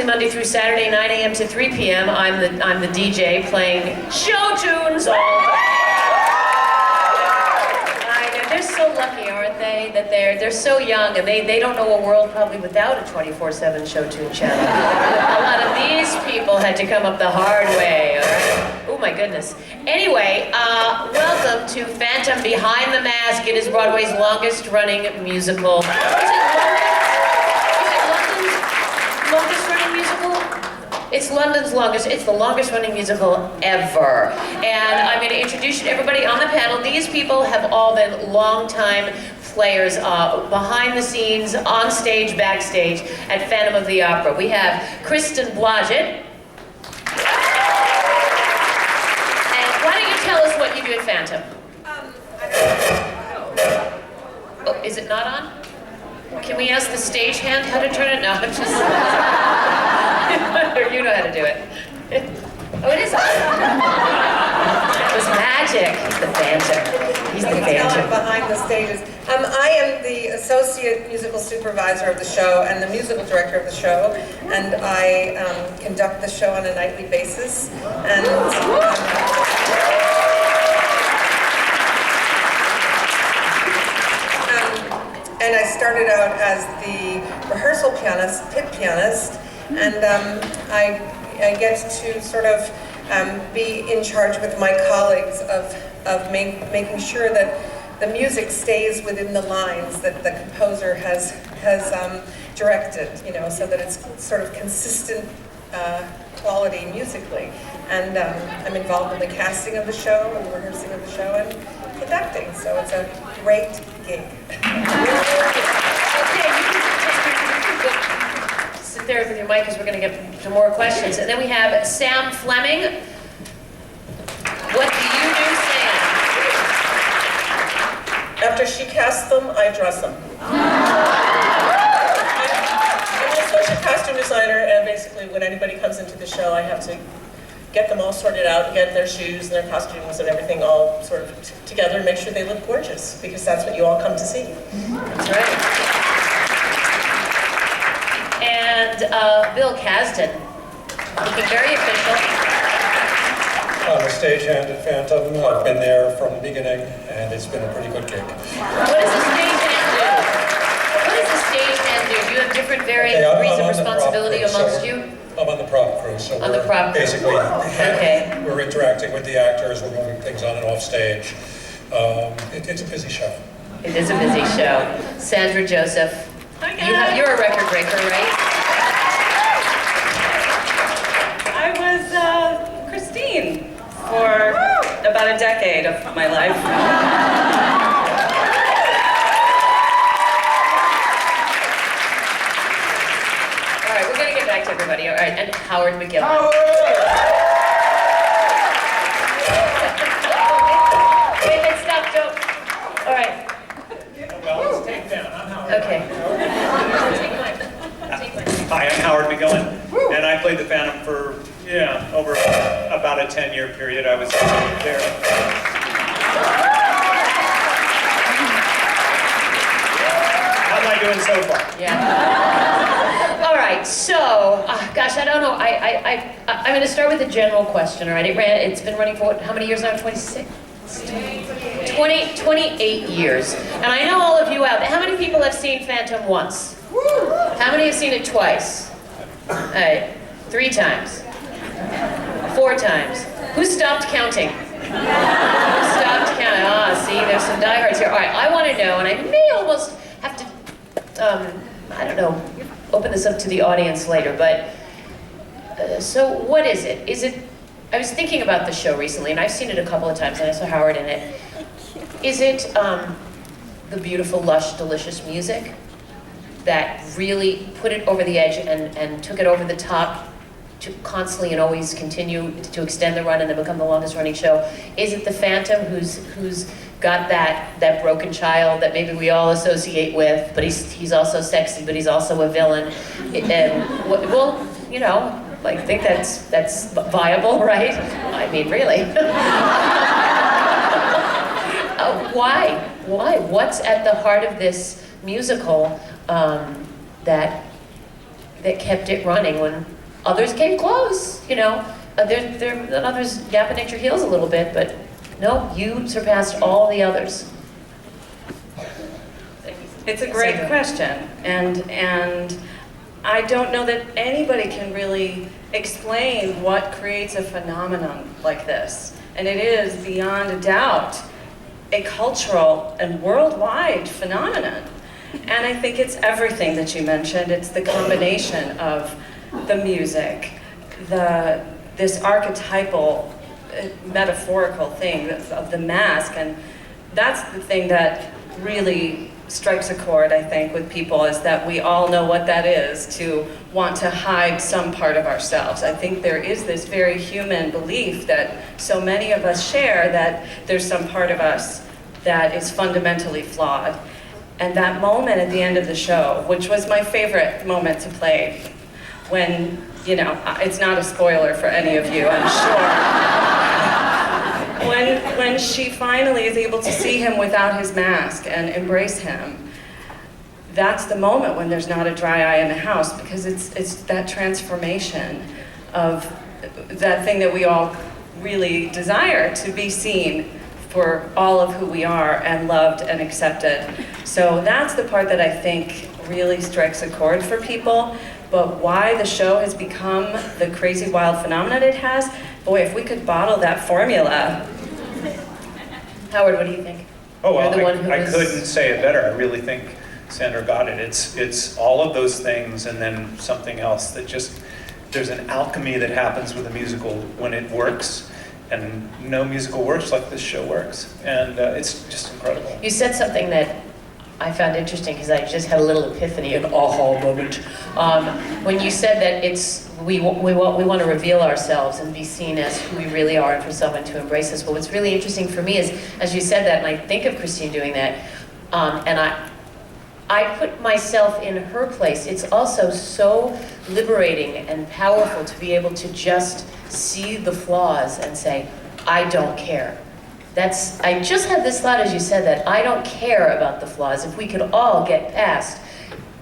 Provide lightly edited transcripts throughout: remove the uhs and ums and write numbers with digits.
Monday through Saturday, 9 a.m. to 3 p.m. I'm the DJ playing show tunes all day. They're so lucky, aren't they? That they're so young and they don't know a world probably without a 24/7 show tune channel. A lot of these people had to come up the hard way. Oh my goodness. Anyway, welcome to Phantom Behind the Mask. It is Broadway's longest running musical. Is it longest running musical? It's London's longest, it's the longest running musical ever. And I'm going to introduce you to everybody on the panel. These people have all been longtime players behind the scenes, on stage, backstage at Phantom of the Opera. We have Kristen Blodgett. And why don't you tell us what you do at Phantom? Oh, is it not on? Can we ask the stagehand how to turn it? No, I'm just... You know how to do it. Oh, it is on. That was magic. He's the Phantom. He's the Phantom. Behind the stages. I am the associate musical supervisor of the show and the musical director of the show, and I conduct the show on a nightly basis. And I started out as the rehearsal pianist, pit pianist, and I get to sort of be in charge with my colleagues of making sure that the music stays within the lines that the composer has directed, you know, so that it's sort of consistent quality musically. And I'm involved in the casting of the show and the rehearsing of the show and conducting, so it's a great gig. Sit there with your mic because we're going to get some more questions. And then we have Sam Fleming. What do you do, Sam? After she casts them, I dress them. I'm an associate costume designer, and basically when anybody comes into the show, I have to get them all sorted out, get their shoes and their costumes and everything all sort of together and make sure they look gorgeous, because that's what you all come to see. That's right. And Bill Kasdan, looking very official. I'm a stagehand at Phantom. I've been there from the beginning, and it's been a pretty good gig. What does a stagehand do? What does a stagehand do? Do you have different varying degrees of responsibility amongst you? I'm on the prop crew, so on the prop crew. Basically, okay. We're interacting with the actors, we're moving things on and off stage. It's a busy show. It is a busy show. Sandra Joseph, you're a record breaker, right? I was Christine for about a decade of my life. Back to everybody. All right, and Howard McGillin. Wait, stop, don't. All right. Well, let's take down. I'm Howard. Okay. Hi, I'm Howard McGillin, and I played the Phantom for, over about a 10-year period. I was there. How am I doing so far? Yeah. All right, so, gosh, I don't know. I'm going to start with a general question, all right? It's been running for, how many years now? 26? 28 years. And I know all of you out there. How many people have seen Phantom once? How many have seen it twice? All right, 3 times. 4 times. Who stopped counting? Who stopped counting? See, there's some diehards here. All right, I want to know, and I may almost have to, I don't know, open this up to the audience later, but so what is it? I was thinking about the show recently, and I've seen it a couple of times, and I saw Howard in it. Is it the beautiful, lush, delicious music that really put it over the edge and took it over the top to constantly and always continue to extend the run and then become the longest running show? Is it the Phantom who's got that broken child that maybe we all associate with, but he's also sexy, but he's also a villain? And well, you know, I think that's viable, right? I mean, really. Why? What's at the heart of this musical that that kept it running when others came close, you know. Others yapping at your heels a little bit, but no, you surpassed all the others. It's a great question, and I don't know that anybody can really explain what creates a phenomenon like this. And it is, beyond a doubt, a cultural and worldwide phenomenon. And I think it's everything that you mentioned. It's the combination of the music, this archetypal, metaphorical thing of the mask, and that's the thing that really strikes a chord, I think, with people, is that we all know what that is, to want to hide some part of ourselves. I think there is this very human belief that so many of us share, that there's some part of us that is fundamentally flawed. And that moment at the end of the show, which was my favorite moment to play, when, you know, it's not a spoiler for any of you, I'm sure. When she finally is able to see him without his mask and embrace him, that's the moment when there's not a dry eye in the house, because it's that transformation of that thing that we all really desire, to be seen for all of who we are and loved and accepted. So that's the part that I think really strikes a chord for people. But why the show has become the crazy wild phenomenon it has, boy, if we could bottle that formula. Howard, what do you think? Oh, well, You're the one who I is- couldn't say it better. I really think Sandra got it. It's all of those things and then something else that just, there's an alchemy that happens with a musical when it works, and no musical works like this show works. And it's just incredible. You said something that I found interesting, because I just had a little epiphany, an aha moment. When you said that we want to reveal ourselves and be seen as who we really are, and for someone to embrace us. But what's really interesting for me is, as you said that, and I think of Christine doing that, and I put myself in her place. It's also so liberating and powerful to be able to just see the flaws and say, I don't care. I just had this thought as you said that, I don't care about the flaws. If we could all get past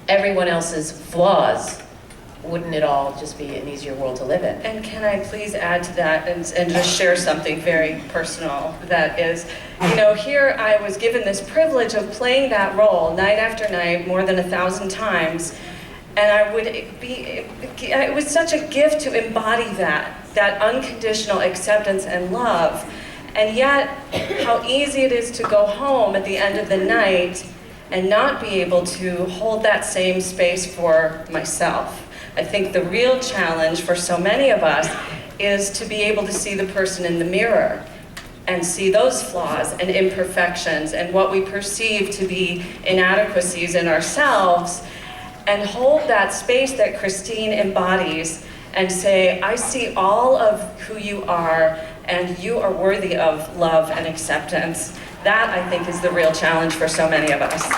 everyone else's flaws, wouldn't it all just be an easier world to live in? And can I please add to that and just share something very personal? That is, you know, here I was given this privilege of playing that role night after night, more than 1,000 times, and it was such a gift to embody that unconditional acceptance and love. And yet, how easy it is to go home at the end of the night and not be able to hold that same space for myself. I think the real challenge for so many of us is to be able to see the person in the mirror and see those flaws and imperfections and what we perceive to be inadequacies in ourselves, and hold that space that Christine embodies and say, I see all of who you are, and you are worthy of love and acceptance. That, I think, is the real challenge for so many of us. I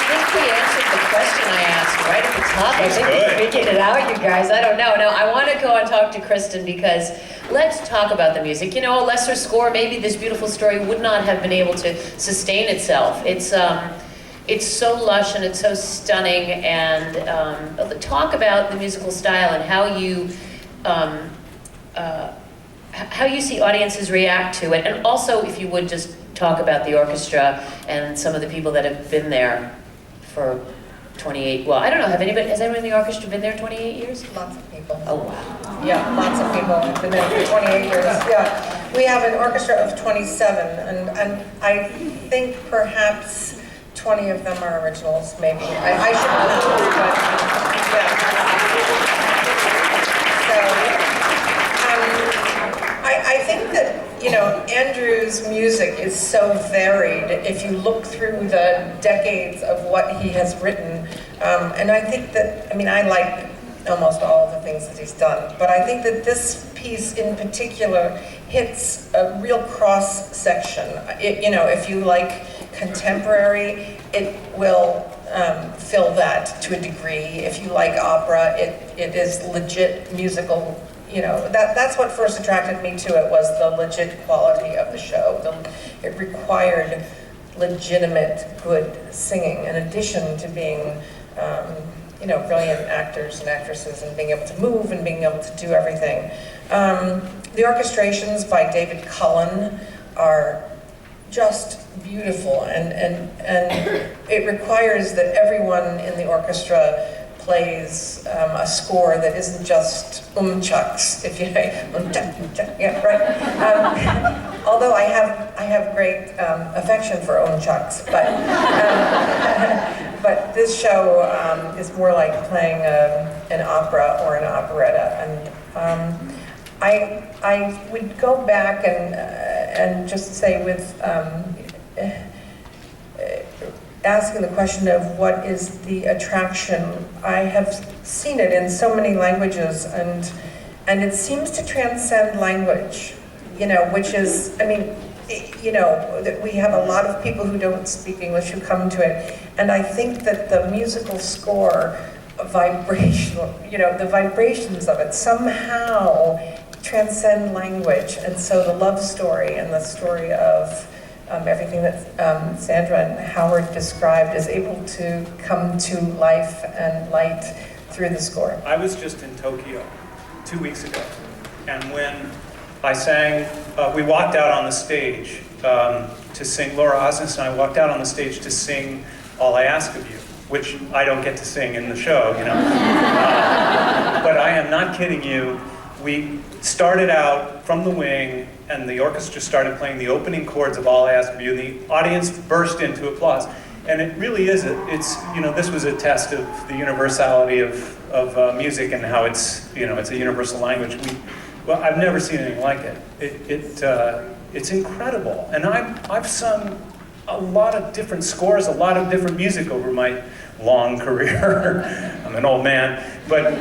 think we answered the question I asked right at the top. I think we figured it out, you guys. I don't know. Now, I want to go and talk to Kristen, because let's talk about the music. You know, a lesser score, maybe this beautiful story would not have been able to sustain itself. It's so lush and it's so stunning. And talk about the musical style and how you see audiences react to it. And also, if you would, just talk about the orchestra and some of the people that have been there for 28, well, I don't know, has anyone in the orchestra been there 28 years? Lots of people. Oh, wow. Yeah, lots of people have been there for 28 years. Yeah, we have an orchestra of 27, and I think perhaps 20 of them are originals, maybe. I should know, but yeah. I think that, you know, Andrew's music is so varied if you look through the decades of what he has written. And I think that, I mean, I like almost all of the things that he's done, but I think that this piece in particular hits a real cross section. You know, if you like contemporary, it will fill that to a degree. If you like opera, it is legit musical. You know, that's what first attracted me to it, was the legit quality of the show. It required legitimate, good singing, in addition to being brilliant actors and actresses, and being able to move and being able to do everything. The orchestrations by David Cullen are just beautiful, and it requires that everyone in the orchestra plays a score that isn't just chucks, if you yeah, right. Although I have great affection for chucks, but this show is more like playing an opera or an operetta, and I would go back and just say with asking the question of what is the attraction. I have seen it in so many languages, and it seems to transcend language, which is, that we have a lot of people who don't speak English who come to it, and I think that the musical score, vibrational, the vibrations of it somehow transcend language, and so the love story and the story of everything that Sandra and Howard described is able to come to life and light through the score. I was just in Tokyo 2 weeks ago, and when I sang, we walked out on the stage to sing, Laura Osnes and I walked out on the stage to sing All I Ask of You, which I don't get to sing in the show, but I am not kidding you. We started out from the wing, and the orchestra started playing the opening chords of All I Ask of You, and the audience burst into applause. And it really is, this was a test of the universality of music and how it's a universal language. I've never seen anything like it. It's incredible. And I've sung a lot of different scores, a lot of different music over my long career. I'm an old man, but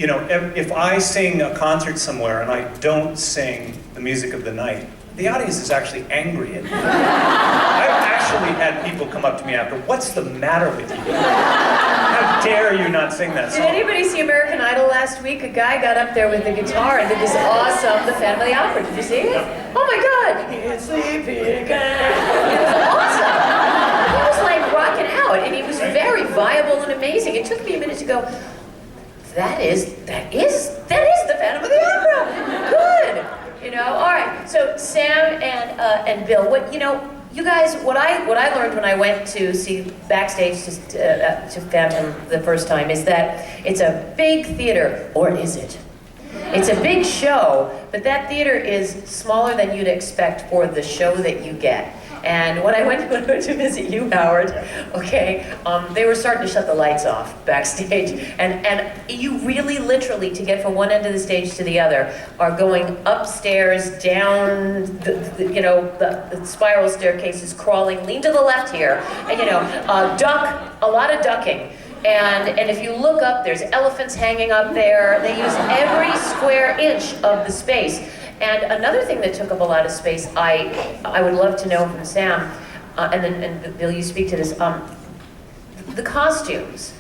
if I sing a concert somewhere and I don't sing the music of the night, the audience is actually angry at me. I've actually had people come up to me after, what's the matter with you? How dare you not sing that song? Did anybody see American Idol last week? A guy got up there with the guitar and did this awesome The Phantom of the Opera. Did you see it? Oh my God! It's sleepy again. It was awesome. He was like rocking out, and he was very viable and amazing. It took me a minute to go, that is the Phantom of the Opera. Good. All right. So Sam and Bill, you guys, what I learned when I went to see backstage to Phantom the first time is that it's a big theater, or is it? It's a big show, but that theater is smaller than you'd expect for the show that you get. And when I went to visit you, Howard, okay, they were starting to shut the lights off backstage. And you really literally, to get from one end of the stage to the other, are going upstairs, down the spiral staircases, crawling, lean to the left here, and duck, a lot of ducking. And if you look up, there's elephants hanging up there. They use every square inch of the space. And another thing that took up a lot of space, I would love to know from Sam, and Bill, you speak to this, the costumes.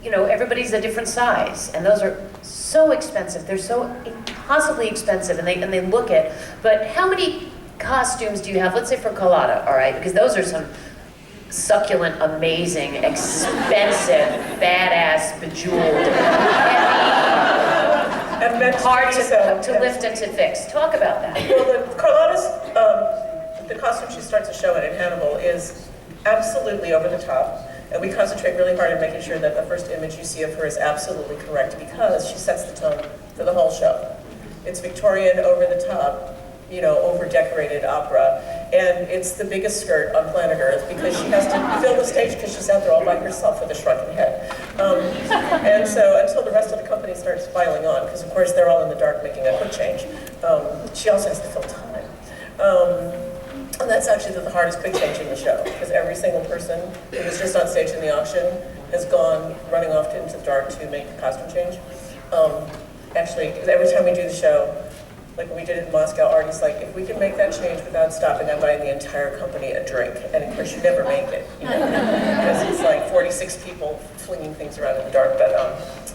Everybody's a different size, and those are so expensive. They're so impossibly expensive, and they look it. But how many costumes do you have? Let's say for Colada, all right? Because those are some succulent, amazing, expensive, badass, bejeweled, heavy, hard to lift and to fix. Talk about that. Well, Carlotta's, the costume she starts to show in Hannibal is absolutely over the top. And we concentrate really hard on making sure that the first image you see of her is absolutely correct, because she sets the tone for the whole show. It's Victorian, over the top, over-decorated opera. And it's the biggest skirt on planet Earth because she has to fill the stage because she's out there all by herself with a shrunken head. And so until the rest of the company starts filing on, because of course they're all in the dark making a quick change, she also has to fill time. And that's actually the hardest quick change in the show, because every single person who was just on stage in the auction has gone running off into the dark to make the costume change. Actually, every time we do the show, like when we did it in Moscow, Artie's like, if we can make that change without stopping, I'm buying the entire company a drink. And of course, you never make it, because it's like 46 people flinging things around in the dark. But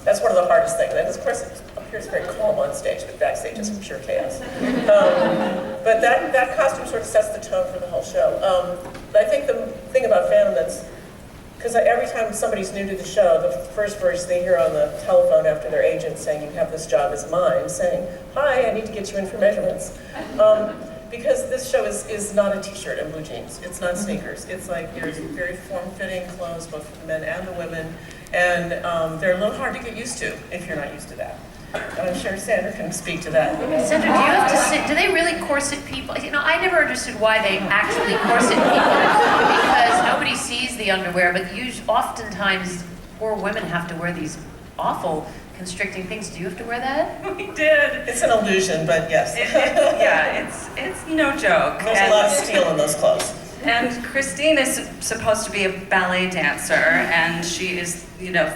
that's one of the hardest things. And of course, it appears very calm on stage, but backstage is pure chaos. But that costume sort of sets the tone for the whole show. I think the thing about Phantom that's, because every time somebody's new to the show, the first verse they hear on the telephone after their agent saying, you have this job as mine, saying, hi, I need to get you in for measurements. Because this show is not a t-shirt and blue jeans. It's not sneakers. It's like there's very form-fitting clothes, both for the men and the women. And they're a little hard to get used to if you're not used to that. And I'm sure Sandra can speak to that. Sandra, do you have to sit, do they really corset people? You know, I never understood why they actually corset people, because nobody sees the underwear, but oftentimes poor women have to wear these awful constricting things. Do you have to wear that? We did. It's an illusion, but yes. Yeah, it's no joke. There's a lot of steel in those clothes. And Christine is supposed to be a ballet dancer, and she is,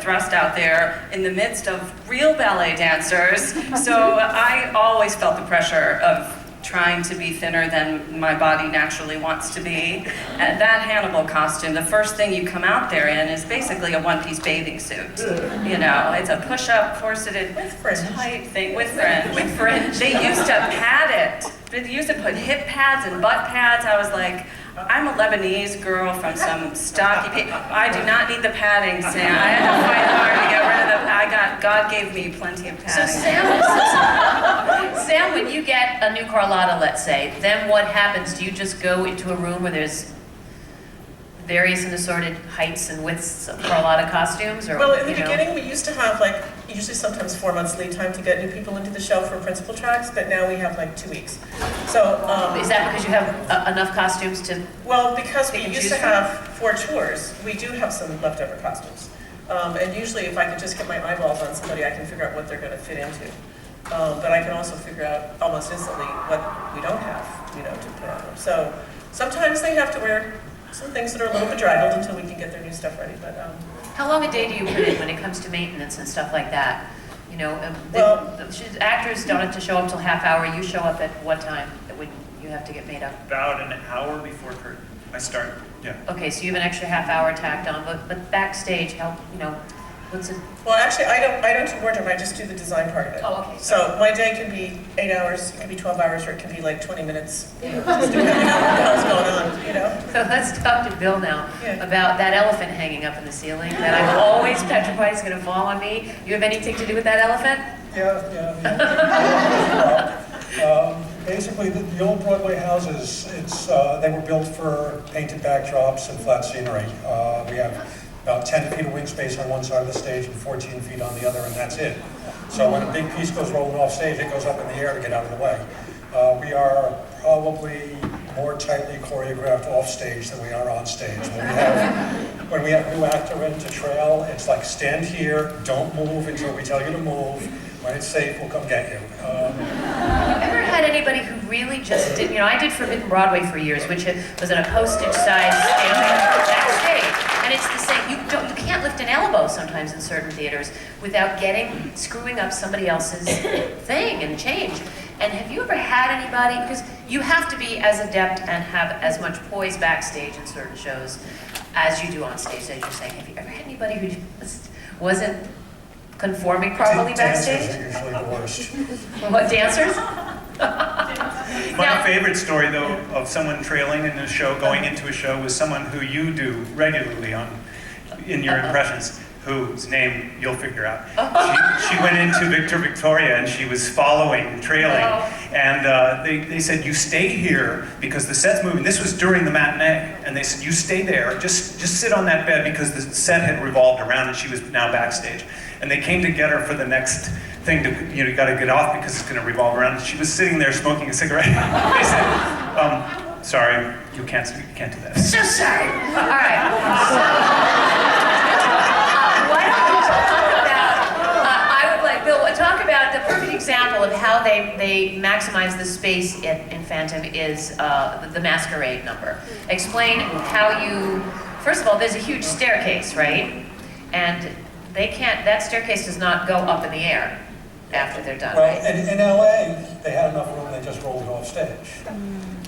thrust out there in the midst of real ballet dancers. So I always felt the pressure of trying to be thinner than my body naturally wants to be. And that Hannibal costume, the first thing you come out there in is basically a one-piece bathing suit. It's a push-up, corseted, tight thing with fringe. They used to pad it. They used to put hip pads and butt pads. I was like, I'm a Lebanese girl from some stocky people. I do not need the padding, Sam. I had to fight hard to get rid of the God gave me plenty of padding. So Sam, when you get a new Carlotta, let's say, then what happens? Do you just go into a room where there's various and assorted heights and widths of Carlotta costumes? Or, well, in the beginning, we used to have usually sometimes 4 months lead time to get new people into the show for principal tracks, but now we have 2 weeks. So is that because you have enough costumes to? Well, because we used to have 4 tours, we do have some leftover costumes. And usually, if I could just get my eyeballs on somebody, I can figure out what they're going to fit into. But I can also figure out almost instantly what we don't have, to put on them. So sometimes they have to wear some things that are a little bedraggled until we can get their new stuff ready. But how long a day do you put in when it comes to maintenance and stuff like that? Actors don't have to show up till half hour. You show up at what time when you have to get made up? About an hour before curtain. I start, yeah. Okay, so you have an extra half hour tacked on, but backstage, what's it? Well, actually, I don't do wardrobe. I just do the design part of it. Oh, okay. So my day can be 8 hours, it can be 12 hours, or it can be 20 minutes. Just depending on what the hell's going on, So let's talk to Bill now Yeah. about that elephant hanging up in the ceiling that I'm always petrified is going to fall on me. You have anything to do with that elephant? Basically, the old Broadway houses, they were built for painted backdrops and flat scenery. We have about 10 feet of wing space on one side of the stage and 14 feet on the other, and that's it. So when a big piece goes rolling off stage, it goes up in the air to get out of the way. We are probably more tightly choreographed off stage than we are on stage. When we have a new actor in to trail, it's like stand here, don't move until we tell you to move. When it's safe, we'll come get you. Have you ever had anybody who really just did, I did Forbidden Broadway for years, which was in a postage-sized standing backstage. And it's the same, you can't lift an elbow sometimes in certain theaters without screwing up somebody else's thing and change. And have you ever had anybody, because you have to be as adept and have as much poise backstage in certain shows as you do on stage, as you're saying. Have you ever had anybody who just wasn't conforming properly backstage? Dancers are usually the worst. What, dancers? My favorite story, though, of someone trailing in a show, going into a show, was someone who you do regularly in your impressions, whose name you'll figure out. She went into Victoria, and she was following, trailing, and they said, you stay here because the set's moving. This was during the matinee, and they said, you stay there, just sit on that bed, because the set had revolved around, and she was now backstage. And they came to get her for the next thing you got to get off because it's going to revolve around. And she was sitting there smoking a cigarette. They said, sorry, you can't do that. So sorry. All right. Why don't we talk about, Bill, talk about the perfect example of how they maximize the space in Phantom is the masquerade number. Explain how first of all, there's a huge staircase, right? And that staircase does not go up in the air after they're done, Well, right? in LA, they had enough room they just rolled it off stage.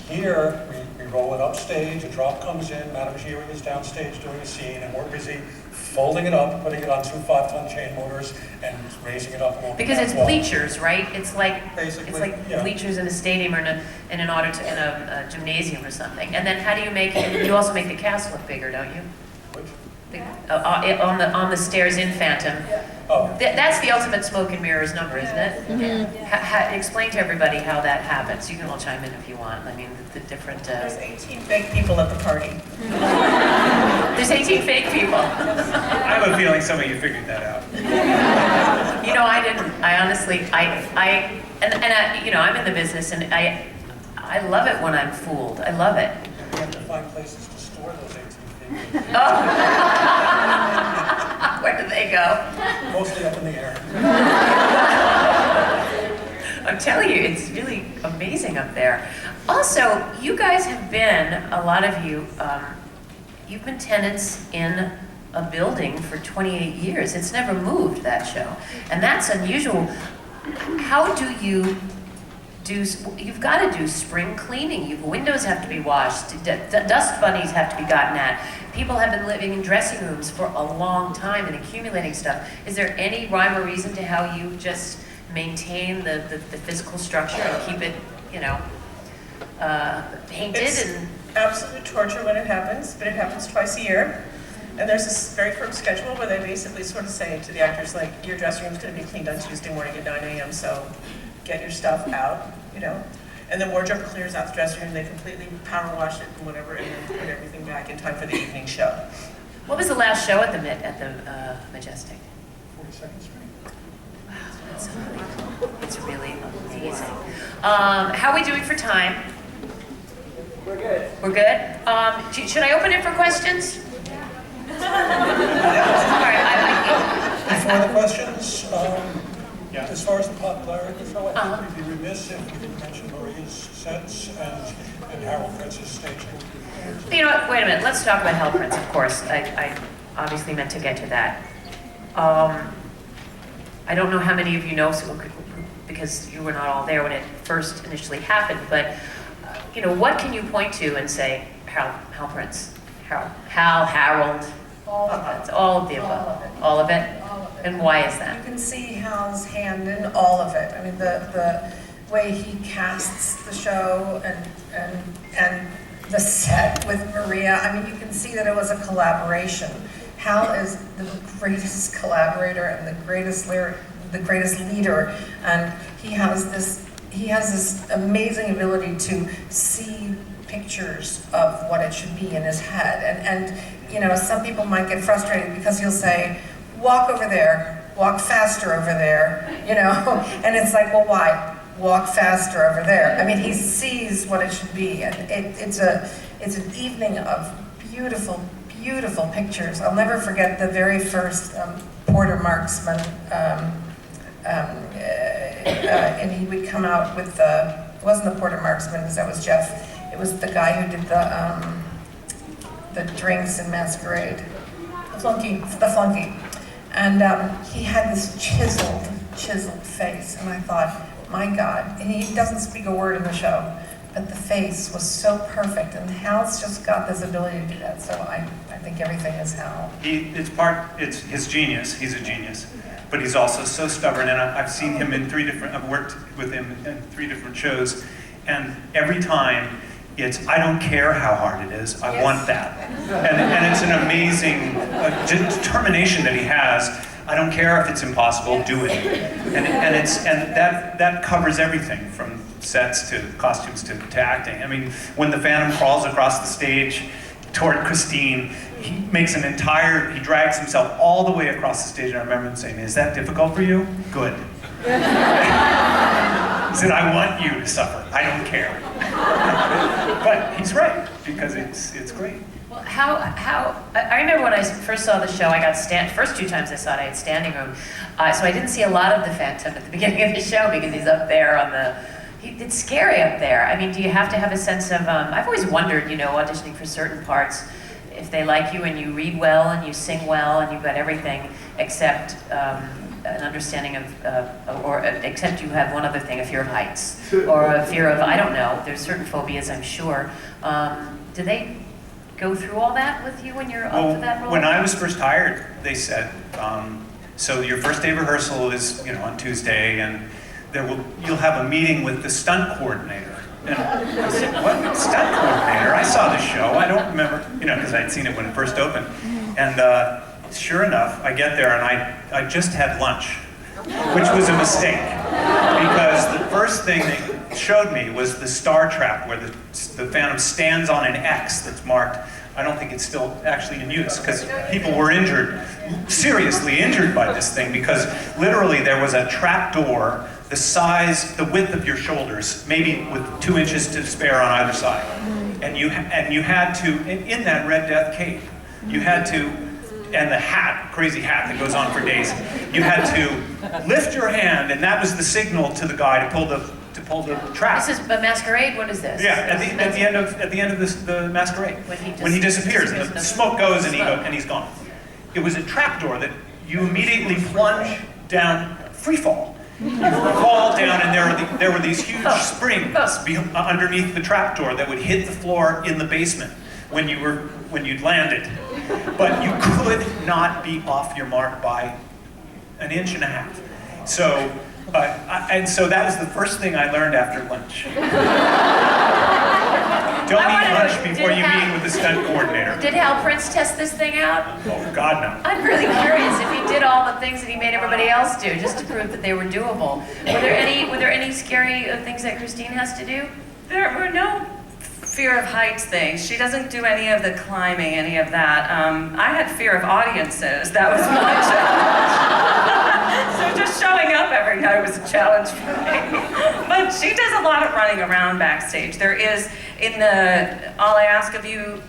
Here, we roll it up stage, a drop comes in, Madame Giry is downstage doing a scene, and we're busy folding it up, putting it on 2 5-ton chain motors, and raising it up along Because the it's wall. bleachers, right? It's like Basically, yeah. bleachers in a stadium or in a gymnasium or something. And then how do you make it? You also make the cast look bigger, don't you? Which? On the stairs in Phantom. Oh. That's the ultimate smoke and mirrors number, isn't it? Explain to everybody how that happens. You can all chime in if you want. I mean, the different. There's 18 fake people at the party. There's 18 fake people. I have a feeling some of you figured that out. You know, I didn't. I honestly, you know, I'm in the business, and I love it when I'm fooled. I love it. We have to find places to store those 18 people. Where do they go? Mostly up in the air. I'm telling you, it's really amazing up there. Also, you guys have been, a lot of you, you've been tenants in a building for 28 years. It's never moved, that show. And that's unusual. How do you do, you've got to do spring cleaning. Windows have to be washed. Dust bunnies have to be gotten at. People have been living in dressing rooms for a long time and accumulating stuff. Is there any rhyme or reason to how you just maintain the physical structure and keep it, you know, painted? It's absolute torture when it happens, but it happens twice a year. And there's this very firm schedule where they basically sort of say to the actors, like, your dressing room's going to be cleaned on Tuesday morning at 9 a.m., so get your stuff out, you know. And the wardrobe clears out the dressing room, they completely power wash it and whatever, and then put everything back in time for the evening show. What was the last show at the Majestic? 42nd Street. Wow, that's it's really amazing. How are we doing for time? We're good. We're good? Should I open it for questions? All right, Before the questions, Yeah. as far as the popularity of the show, I think we'd be remiss if we didn't mention Maria's sets and Harold Prince's staging. you know what, wait a minute, let's talk about Hell Prince, of course. I obviously meant to get to that. I don't know how many of you know, because you were not all there when it first initially happened, but you know, what can you point to and say, Hal Prince, Harold? All of it. All of the above. All of it? All of it. And why is You that? can see Hal's hand in all of it. I mean, the way he casts the show and the set with Maria. I mean, you can see that it was a collaboration. Hal is the greatest collaborator and the greatest leader, and he has this amazing ability to see pictures of what it should be in his head. And you know, some people might get frustrated because he'll say, walk over there, walk faster over there, you know, and it's like, well, why? Walk faster over there. I mean, he sees what it should be, and it's an evening of beautiful, beautiful pictures. I'll never forget the very first Porter Marksman, and he would come out with it wasn't the Porter Marksman, because that was Jeff. It was the guy who did the drinks in Masquerade, the flunky. And he had this chiseled face, and I thought, my God, and he doesn't speak a word in the show, but the face was so perfect, and Hal's just got this ability to do that, so I think everything is Hal. It's his genius, he's a genius, but he's also so stubborn, and I've seen him in I've worked with him in 3 different shows, and every time, I don't care how hard it is, I want that. And it's an amazing determination that he has. I don't care if it's impossible, do it. And that covers everything from sets to costumes to acting. I mean, when the Phantom crawls across the stage toward Christine, he drags himself all the way across the stage, and I remember him saying, is that difficult for you? Good. He said, I want you to suffer, I don't care. But he's right, because it's great. Well, I remember when I first saw the show, first 2 times I saw it, I had standing room. So I didn't see a lot of the Phantom at the beginning of the show because he's up there it's scary up there. I mean, do you have to have a sense of, I've always wondered, you know, auditioning for certain parts, if they like you and you read well and you sing well and you've got everything except an understanding of, or except you have one other thing, a fear of heights, or a fear of, I don't know, there's certain phobias, I'm sure. Do they go through all that with you when you're up for that role? When I was first hired, they said, so your first day of rehearsal is, on Tuesday, and you'll have a meeting with the stunt coordinator. And I said, what? Stunt coordinator? I saw the show. I don't remember, because I'd seen it when it first opened. And sure enough, I get there and I just had lunch, which was a mistake. Because the first thing they showed me was the star trap where the Phantom stands on an X that's marked. I don't think it's still actually in use because people were injured, seriously injured by this thing, because literally there was a trap door the width of your shoulders, maybe with 2 inches to spare on either side. And you had to, in that Red Death cape, you had to, and the hat, crazy hat that goes on for days, you had to lift your hand, and that was the signal to the guy to pull the trap. This is a masquerade? What is this? Yeah, at the end of the masquerade. When he disappears, and the smoke goes and he's gone. It was a trap door that you immediately plunge down, free fall. You fall down, and there were these huge springs underneath the trap door that would hit the floor in the basement when you'd landed. But you could not be off your mark by an inch and a half. So, and so that was the first thing I learned after lunch. Don't eat lunch before you meet with the stunt coordinator. Did Hal Prince test this thing out? Oh, God, no. I'm really curious if he did all the things that he made everybody else do, just to prove that they were doable. Were there any scary things that Christine has to do? There were no fear of heights things. She doesn't do any of the climbing, any of that. I had fear of audiences. That was my challenge. So just showing up every night was a challenge for me. But she does a lot of running around backstage. There is, in the All I Ask of You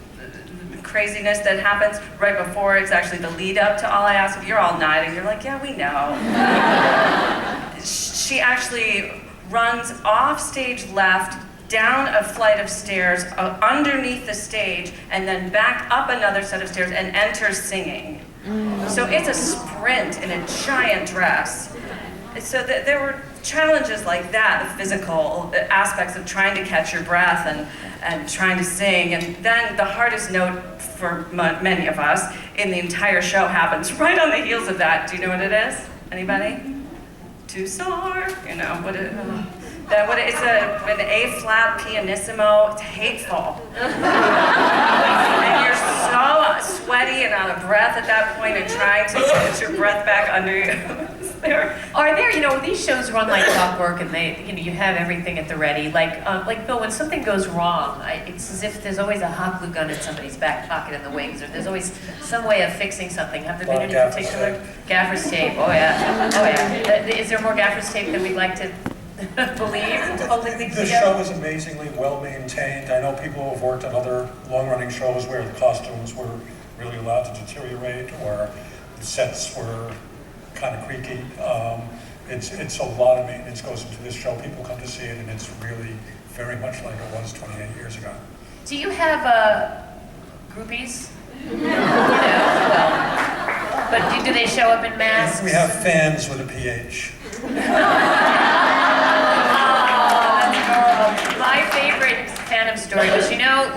craziness that happens right before, it's actually the lead up to All I Ask of You. You're all nodding. You're like, yeah, we know. She actually runs off stage left, down a flight of stairs, underneath the stage, and then back up another set of stairs and enters singing. So it's a sprint in a giant dress. So there were challenges like that, the physical aspects of trying to catch your breath and trying to sing. And then the hardest note for many of us in the entire show happens right on the heels of that. Do you know what it is? Anybody? Too sore? What it... It's an A-flat pianissimo. It's hateful. And you're so sweaty and out of breath at that point and trying to get your breath back under you. Are there, these shows run like clockwork, and they, you have everything at the ready. Like Bill, when something goes wrong, it's as if there's always a hot glue gun in somebody's back pocket in the wings, or there's always some way of fixing something. Have there been any particular gaffer's tape? Oh yeah. Is there more gaffer's tape than we'd like to believe, holding things The together? show is amazingly well maintained. I know people who have worked on other long-running shows where the costumes were really allowed to deteriorate, or the sets were kind of creaky. It's a lot of maintenance goes into this show. People come to see it, and it's really very much like it was 28 years ago. Do you have groupies? But do they show up in masks? We have fans with a PH. My favorite Phantom story was,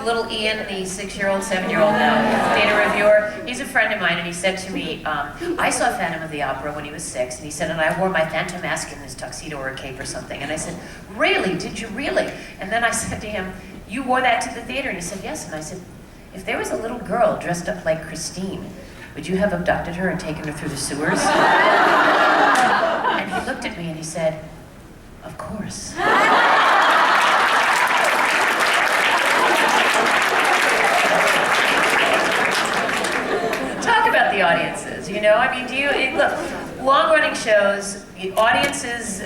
little Ian, the 6-year-old, 7-year-old now, theater reviewer, he's a friend of mine, and he said to me, I saw Phantom of the Opera when he was 6, and he said, and I wore my Phantom mask in his tuxedo or a cape or something, and I said, really? Did you really? And then I said to him, you wore that to the theater? And he said, yes. And I said, if there was a little girl dressed up like Christine, would you have abducted her and taken her through the sewers? And he looked at me and he said, of course. Talk about the audiences, look, long-running shows, audiences,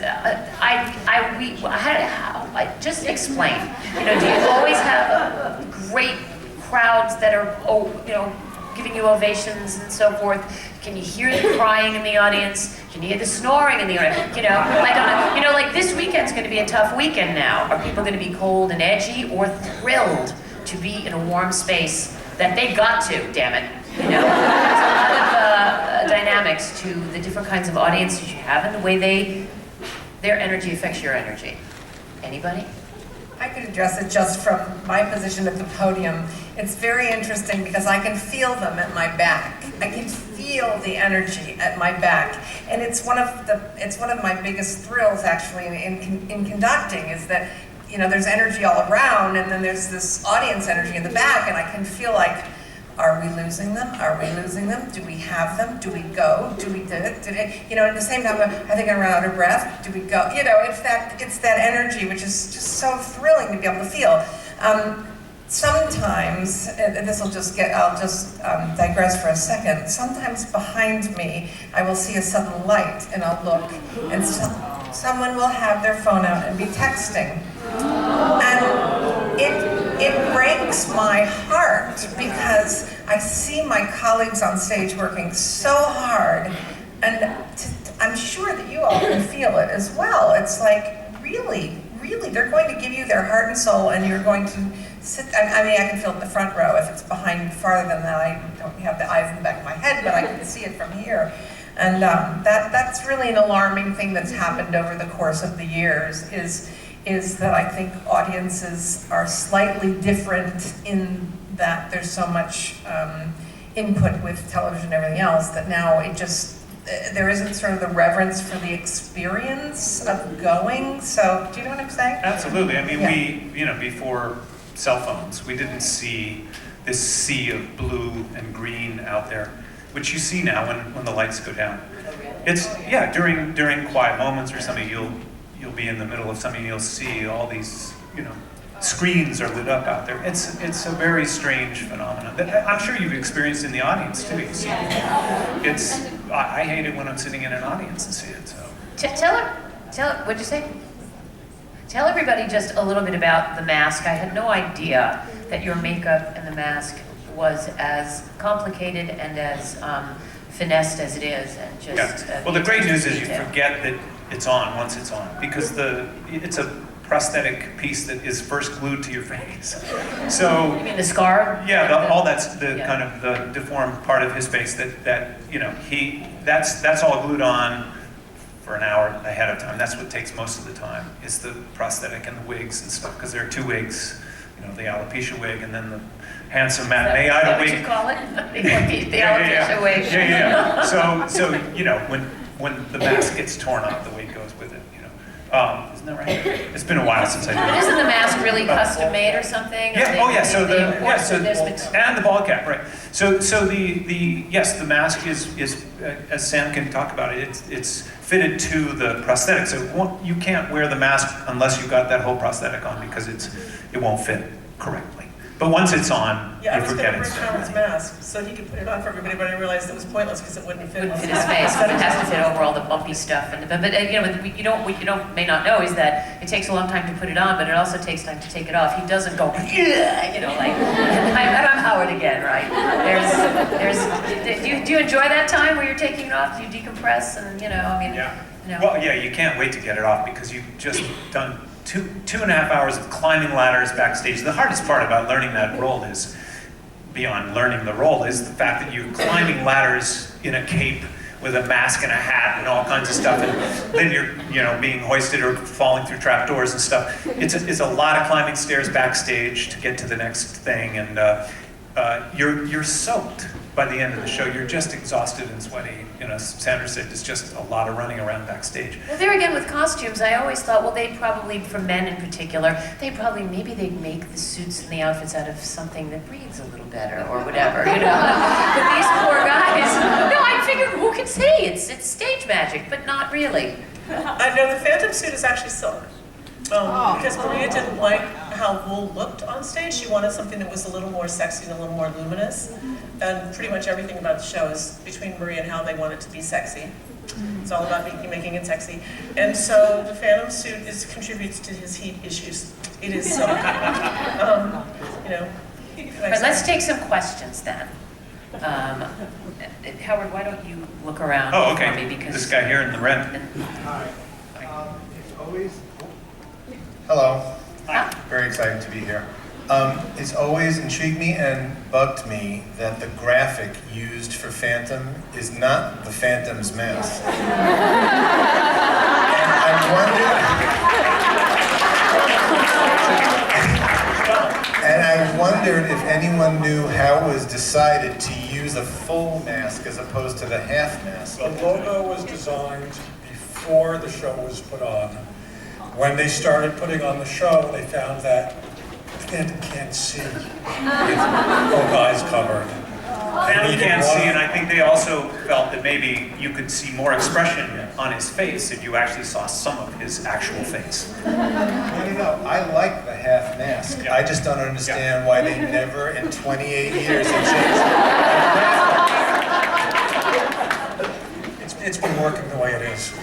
just explain. Do you always have great crowds that are, giving you ovations and so forth? Can you hear the crying in the audience? Can you hear the snoring in the audience? Like this weekend's going to be a tough weekend now. Are people going to be cold and edgy, or thrilled to be in a warm space that they got to? Damn it! There's a lot of dynamics dynamics to the different kinds of audiences you have and the way their energy affects your energy? Anybody? I could address it just from my position at the podium. It's very interesting because I can feel them at my back. I can feel the energy at my back, and it's one of my biggest thrills actually in conducting, is that, you know, there's energy all around, and then there's this audience energy in the back, and I can feel like, are we losing them? Are we losing them? Do we have them? Do we go? Do we did it? You know, at the same time, I think I'm out of breath. Do we go? You know, it's that energy, which is just so thrilling to be able to feel. Sometimes, and I'll just digress for a second. Sometimes behind me, I will see a sudden light, and I'll look, and someone will have their phone out and be texting. And it breaks my heart because I see my colleagues on stage working so hard, and I'm sure that you all can feel it as well. It's like, really, they're going to give you their heart and soul, and you're going to sit. I mean, I can feel it in the front row. If it's behind farther than that, I don't have the eyes in the back of my head, but I can see it from here. And that's really an alarming thing that's happened over the course of the years, is that I think audiences are slightly different in that there's so much input with television and everything else that now there isn't sort of the reverence for the experience of going. So, do you know what I'm saying? Absolutely. I mean, Yeah. before cell phones, we didn't see this sea of blue and green out there, which you see now when the lights go down. It's, yeah, during quiet moments or something, you'll be in the middle of something, you'll see all these, you know, screens are lit up out there. It's a very strange phenomenon that I'm sure you've experienced in the audience too. You see, I hate it when I'm sitting in an audience and see it. So Tell what'd you say? Tell everybody just a little bit about the mask. I had no idea that your makeup and the mask was as complicated and as finessed as it is, and just. Yeah. Well, the great news is you forget that it's on once it's on, because it's a prosthetic piece that is first glued to your face. So you mean the scar? Yeah, all that's the kind of the deformed part of his face that you know, that's all glued on for an hour ahead of time. That's what takes most of the time, is the prosthetic and the wigs and stuff, because there are two wigs, you know, the alopecia wig and then the handsome matinee idol wig. What you call it? The alopecia wig. Yeah. So you know, when the mask gets torn off, the wig goes with it. You know, isn't that right? It's been a while since I did But it. isn't the mask really custom made or something? Yeah. Oh yeah. So there's and the ball cap, right? So the mask is as Sam can talk about it. It's fitted to the prosthetic, so you can't wear the mask unless you've got that whole prosthetic on, because it won't fit correctly. But once it's on, Yeah, I you was forget going to it's bring Howard's mask so he could put it on for everybody, but I realized it was pointless because it wouldn't fit. Wouldn't fit his face, but it has to fit over all the bumpy stuff. But you know, what you may not know is that it takes a long time to put it on, but it also takes time to take it off. He doesn't go, yeah, you know, like I'm Howard again, right? Do you enjoy that time where you're taking it off? Do you decompress and Yeah. You know. Well, yeah, you can't wait to get it off, because you've just done two and a half hours of climbing ladders backstage. The hardest part about learning that role is, beyond learning the role, is the fact that you're climbing ladders in a cape with a mask and a hat and all kinds of stuff, and then you're being hoisted or falling through trapdoors and stuff. It's a lot of climbing stairs backstage to get to the next thing, and you're soaked by the end of the show. You're just exhausted and sweaty. You know, Sandra said it's just a lot of running around backstage. Well, there again with costumes, I always thought, well, they'd probably, for men in particular, maybe they'd make the suits and the outfits out of something that breathes a little better or whatever, you know. But these poor guys, no, I figured, who can say it's stage magic, but not really. I know the Phantom suit is actually silk. Because Maria didn't like how wool looked on stage. She wanted something that was a little more sexy and a little more luminous. And pretty much everything about the show is between Maria and how they want it to be sexy. It's all about making it sexy. And so the Phantom suit contributes to his heat issues. It is silk. You know. All right, let's take some questions then. Howard, why don't you look around Oh, for okay. me, because This guy here in the red. Hi. It's always... Hello. Hi. Very excited to be here. It's always intrigued me and bugged me that the graphic used for Phantom is not the Phantom's mask. And I wondered if anyone knew how it was decided to use a full mask as opposed to the half mask. The logo was designed before the show was put on. When they started putting on the show, they found that Phantom can't see with both eyes covered. Phantom can't see, and I think they also felt that maybe you could see more expression on his face if you actually saw some of his actual face. No, I like the half mask. Yeah. I just don't understand why they never in 28 years have changed it. It's been working the way it is.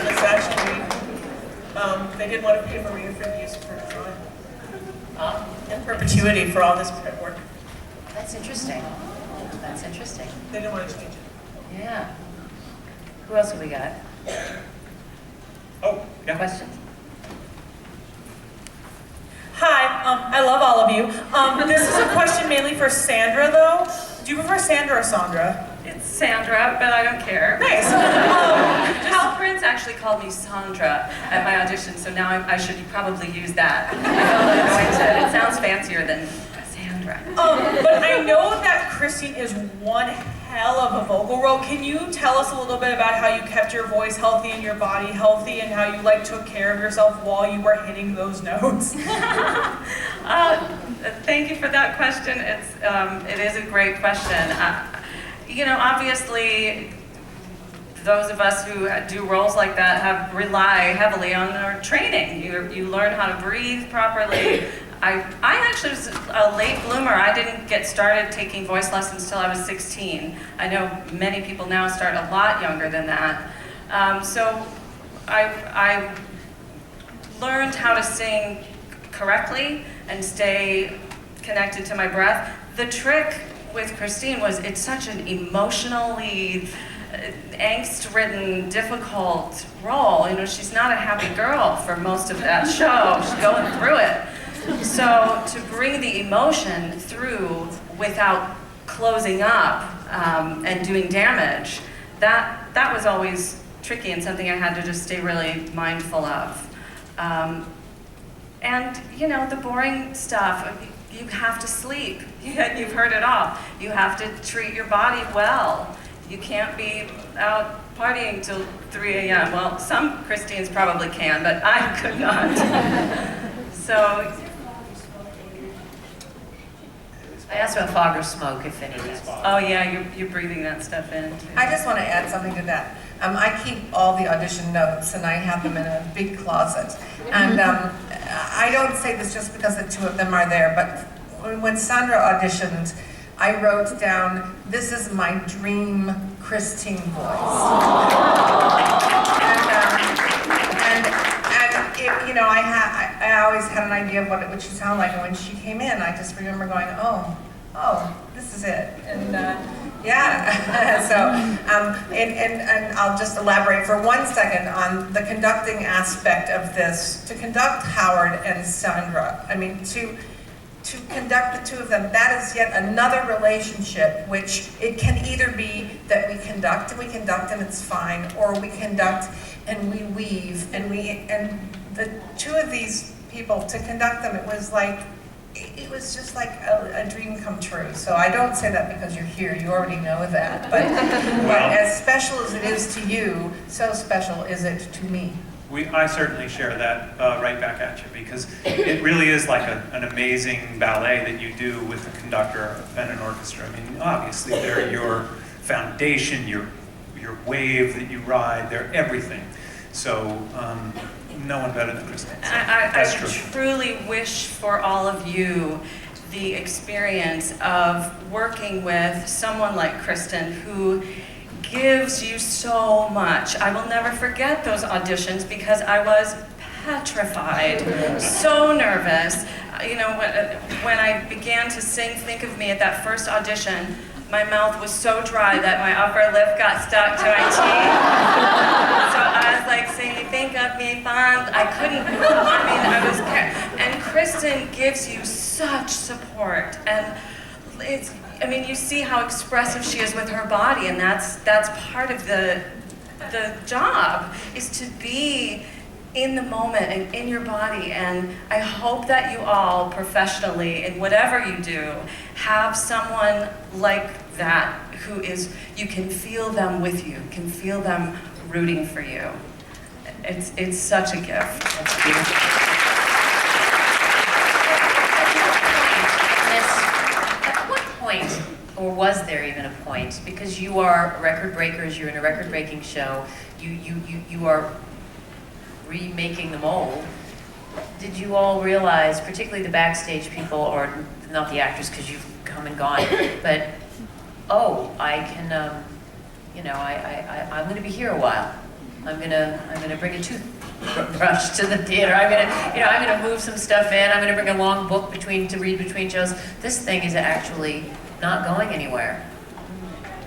It's actually, they didn't want to pay Maria for the use of her design. In perpetuity for all this print work. That's interesting. That's interesting. They didn't want to change it. Yeah. Who else have we got? Oh, yeah. Questions? Hi, I love all of you. This is a question mainly for Sandra, though. Do you prefer Sandra or Sandra? It's Sandra, but I don't care. Nice. Hal Prince actually called me Sandra at my audition, so now I should probably use that. I felt anointed. It sounds fancier than Sandra. But I know that Christine is one hell of a vocal role. Can you tell us a little bit about how you kept your voice healthy and your body healthy, and how you took care of yourself while you were hitting those notes? Thank you for that question. It is a great question. You know, obviously, those of us who do roles like that rely heavily on our training. You learn how to breathe properly. I actually was a late bloomer. I didn't get started taking voice lessons till I was 16. I know many people now start a lot younger than that. So I learned how to sing correctly and stay connected to my breath. The trick with Christine was it's such an emotionally angst-ridden, difficult role. You know, she's not a happy girl for most of that show. She's going through it. So to bring the emotion through without closing up and doing damage, that was always tricky and something I had to just stay really mindful of. And you know, the boring stuff, you have to sleep. You've heard it all. You have to treat your body well. You can't be out partying till 3 a.m. Well, some Christines probably can, but I could not. So, I asked about fog or smoke, if any. oh yeah, you're breathing that stuff in too. I just want to add something to that. I keep all the audition notes, and I have them in a big closet. And I don't say this just because the two of them are there, but when Sandra auditioned, I wrote down, "This is my dream Christine voice." And it, you know, I always had an idea of what it would sound like, and when she came in, I just remember going, oh, this is it. And yeah, so, and I'll just elaborate for 1 second on the conducting aspect of this. To conduct Howard and Sandra, I mean, to conduct the two of them, that is yet another relationship, which it can either be that we conduct and it's fine, or we conduct and we weave, and the two of these people, to conduct them, it was just like a dream come true. So I don't say that because you're here, you already know that, but as special as it is to you, so special is it to me. I certainly share that right back at you, because it really is like an amazing ballet that you do with a conductor and an orchestra. I mean, obviously they're your foundation, your wave that you ride, they're everything. So no one better than Kristen. I truly wish for all of you the experience of working with someone like Kristen, who gives you so much. I will never forget those auditions because I was petrified, so nervous. You know, when I began to sing Think of Me at that first audition, my mouth was so dry that my upper lip got stuck to my teeth. So I was like saying, think of me fond. I couldn't, I was, and Kristen gives you such support. And it's, you see how expressive she is with her body, and that's part of the job, is to be in the moment and in your body. And I hope that you all professionally, in whatever you do, have someone like that who is, you can feel them with you, can feel them rooting for you. It's such a gift. That's beautiful. At what point, or was there even a point, because you are record breakers, you're in a record breaking show, you are remaking the mold, did you all realize, particularly the backstage people, or not the actors because you've come and gone, but oh, I can, I'm going to be here a while. I'm going to bring a toothbrush to the theater. I'm going to move some stuff in. I'm going to bring a long book to read between shows. This thing is actually not going anywhere.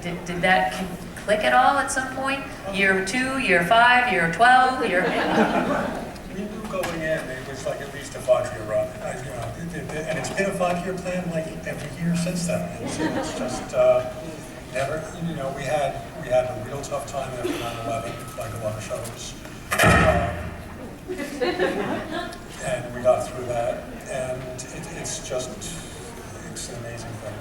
Did that click at all at some point? Year 2, year 5, year 12, year... We knew going in, it was like at least a 5-year run. And it's been a 5-year plan like every year since then. It's just never, we had a real tough time after 9/11, like a lot of shows. And we got through that, and it's an amazing thing.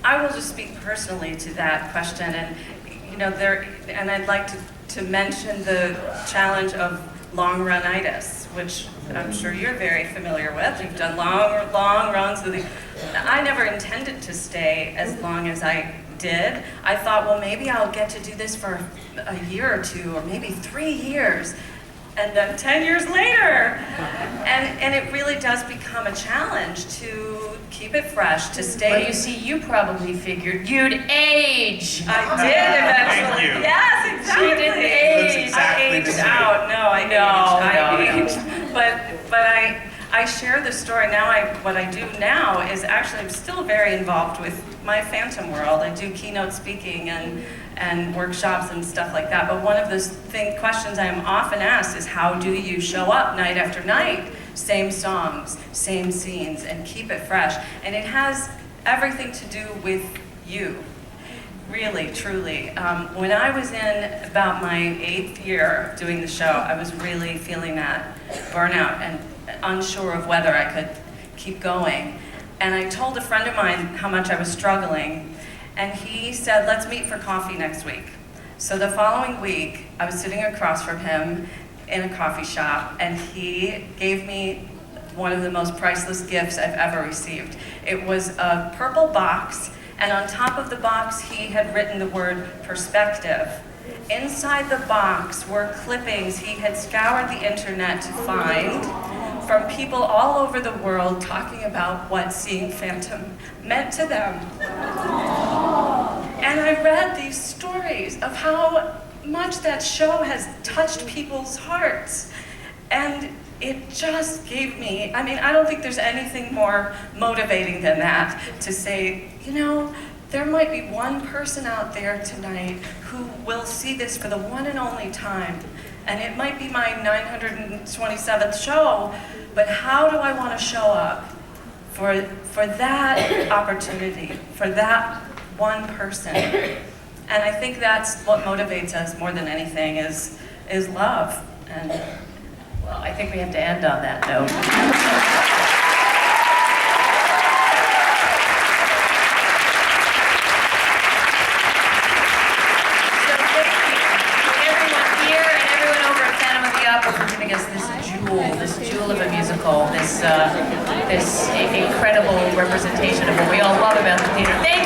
I will just speak personally to that question, and and I'd like to mention the challenge of long run-itis, which I'm sure you're very familiar with. You've done long runs. I never intended to stay as long as I did. I thought, well, maybe I'll get to do this for a year or 2, or maybe 3 years. And then 10 years later, and it really does become a challenge to keep it fresh, to stay. Well, you see, you probably figured you'd age. I did eventually. Thank you. Yes, exactly. She didn't age. Exactly I aged out. No, I aged. But I share the story now. What I do now is actually, I'm still very involved with my Phantom world. I do keynote speaking and workshops and stuff like that. But one of the questions I am often asked is, how do you show up night after night? Same songs, same scenes, and keep it fresh. And it has everything to do with you, really, truly. When I was in about my 8th year doing the show, I was really feeling that burnout and unsure of whether I could keep going. And I told a friend of mine how much I was struggling, and he said, let's meet for coffee next week. So the following week, I was sitting across from him in a coffee shop, and he gave me one of the most priceless gifts I've ever received. It was a purple box, and on top of the box, he had written the word perspective. Inside the box were clippings he had scoured the internet to find from people all over the world talking about what seeing Phantom meant to them. And I read these stories of how much that show has touched people's hearts. And it just gave me, I don't think there's anything more motivating than that, to say, there might be one person out there tonight who will see this for the one and only time. And it might be my 927th show, but how do I want to show up for that opportunity, for that one person? And I think that's what motivates us more than anything is love. And well, I think we have to end on that note. For giving us this jewel of a musical, this incredible representation of what we all love about the theater. Thank